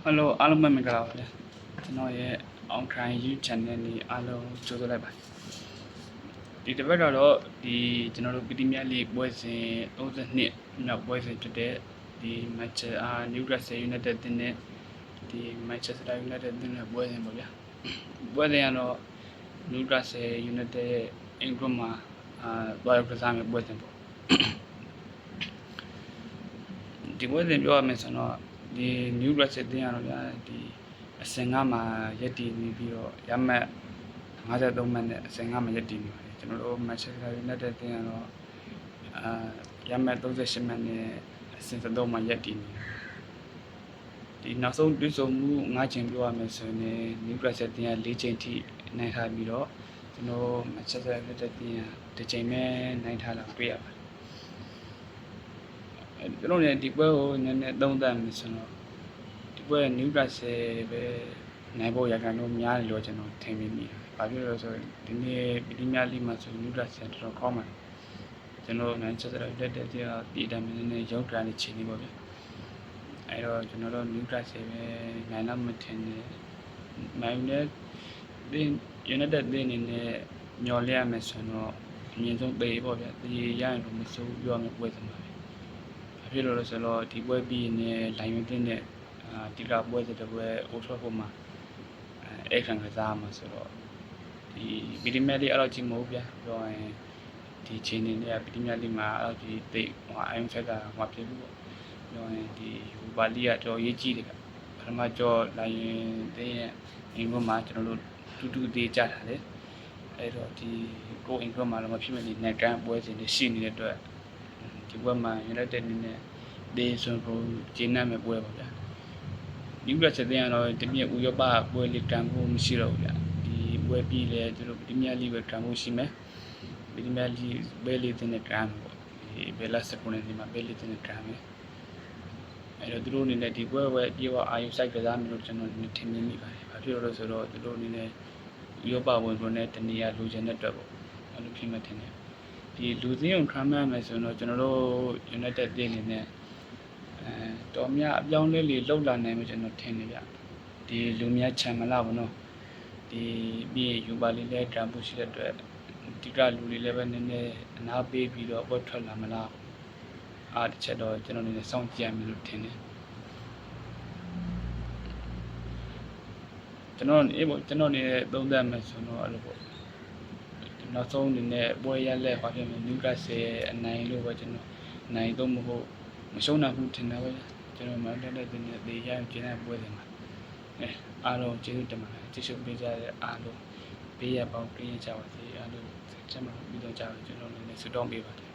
Hello အားလုံးပဲမင်္ဂလာပါဗျာကျွန်တော်ရဲ့ online YouTube channel လေးအားလုံးကြိုဆိုလိုက်ပါတယ်ဒီတစ်ပတ်တော့ဒီကျွန်တော်တို့ Premier League ပွဲစဉ်32မြောက်ပွဲစဉ်ဖြစ်တဲ့ဒီ Newcastle United တင်တဲ့ဒီ Manchester United တင်တဲ့ပွဲစဉ်ပေါ့ဗျာပွဲစဉ်ကတော့ Newcastle United ရဲ့ England မှာသွားရောက်ကစားမယ့်ပွဲစဉ်ပေါ့ဒီပွဲစဉ်ပြောရမယ်ဆိုတော့ဒီ Newcastle တင်ရတော့ဗျာဒီအစင်ကမှာရက်တည်နေပြီးတော့ရမှတ်53မှတ်နဲ့အစင်ကမှာရက်တည်နေပါတယ်ကျွန်တော်တို့ Manchester United တင်ရတော့ရမှတ်38မှတ်နဲ့အစင်73မှရက်တည်နေဒီနောက်ဆုံးတွေ့ဆုံမှု9ချိန်ပြောရမယ်ဆိုရင် Newcastle တင်ရ4ချိန်ထိနိုင်ထားပြီးတော့ကျွန်တော် Manchester United တင်ရ2ချိန်ပဲနိုင်ထားတာတွေ့ရပါတယ်ကျွန်တော်လည်းဒီပွဲကိုနည်းနည်းသုံးသပ်မယ်ဆိုတော့ဒီပွဲ Newcastle ပဲနိုင်ဖို့ရခိုင်လို့များတယ်လို့ကျွန်တော်ထင်မိတယ်။ဘာဖြစ်လို့လဲဆိုတော့ဒီနေ့ Premier League မှာဆို Newcastle တော်တော်ကောင်းပါတယ်။ကျွန်တော် Manchester United ကတီတမ်းနေနေရုပ်တရနေချင်နေပါဗျ။အဲတော့ကျွန်တော်တို့ Newcastle ပဲနိုင်တော့မထင်နဲ့။ United တင်းနေနဲ့ညော်လဲရမယ်ဆိုတော့အမြင့်ဆုံးပေပေါ့ဗျ။ဒီရရင်တော့မစိုးပြောမယ်ပွဲစမှာပဲ။ဖြစ်လို့ဆိုတော့ဒီပွဲပြီးရင်လိုင်ယွန်တင်းနဲ့ဒီကပွဲစစ်တဲ့ပွဲအိုထရာဖို့မှာအဲ့ခံကစားမှာဆိုတော့ဒီပရီးမီယာလိအဲ့လိုကြီးမဟုတ်ဗျာပြောရင်ဒီချိန်နေနဲ့ပရီးမီယာလိမှာအဲ့လိုကြီးတိတ်အိုင်ဖက်ကဟောဖြစ်ဘူးပေါ့ပြောရင်ဒီဟိုဘာလီကတော်ရေးကြီးတယ်ကပထမကျော်လိုင်ယွန်တင်းရဲ့အင်္ဂလန်မှာကျွန်တော်တို့တူသေးကြတာလေအဲ့တော့ဒီကိုအင်္ဂလန်မှာတော့မဖြစ်မနေနိုင်ကန်ပွဲစဉ်တွေရှိနေတဲ့အတွက်ဒီပွဲမှာ United နေနဲ့ဒေးဆွန်ကိုဂျင်းနတ်မဲ့ပွဲပါဗျာNewcastle တင်ရတော့တပြည့်ဥရောပပွဲလေးတန်ဖို့မရှိတော့ဘူးဗျာဒီပွဲပြီးလဲသူတို့ Premier League ပဲတန်ဖို့ရှိမယ် Premier League ပဲလေးတင်တဲ့တန်ပေါ့ဒီဘယ်လာစကွန်နေမှာပဲလေးတင်တဲ့တန်ပဲအဲ့တော့သူတို့အနေနဲ့ဒီပွဲပဲပြေဝအာယူစိုက်ကစားမျိုးကျွန်တော်ထင်မြင်မိပါတယ်ဘာဖြစ်လို့လဲဆိုတော့သူတို့အနေနဲ့ဥရောပဝင်ကိုနဲ့တနေရာလိုချင်တဲ့အတွက်ပေါ့အဲ့လိုဖြစ်မှထင်တယ်ဒီလူစင်းုံခံမှမယ်ဆိုတော့ကျွန်တော်တို့ United တင်နေနဲ့တော်များအပြောင်းလဲလေးလှုပ်လာနိုင်မှကျွန်တော်ထင်နေဗျဒီလူများချန်မလာဘူးနော်ဒီပြီးယူပါလေးလဲတန်ဖို့ရှိတဲ့အတွက်ဒီကလူလေးလည်းပဲနည်းနည်းအနာပေးပြီးတော့အပေါ်ထွက်လာမလားအားတစ်ချက်တော့ကျွန်တော်နေနဲ့စောင့်ကြည့်ရမယ်လို့ထင်တယ်ကျွန်တော်နေသုံးသပ်မယ်ဆိုတော့အဲ့လိုပေါ့နောက်ဆုံးအနေနဲ့ပွဲရလက်ဟောဖြစ်မယ် Newcastle အနိုင်လို့ပဲကျွန်တော်နိုင်တော့မဟုတ်မရှုံးနိုင်ဘူးထင်တယ်ပဲကျွန်တော်မှတက်တဲ့တင်တဲ့ရရင်ကျင်းတဲ့ပွဲတွေမှာအားလုံးကျေးဇူးတင်ပါတယ်ကျေးဇူးပေးကြတဲ့အားလုံးဘေးရပေါင်းပြည့်ကြပါစေအားလုံးဆက်ချမ်းသာပြီးတော့ကြပါကျွန်တော်လည်းဆုတောင်းပေးပါတယ်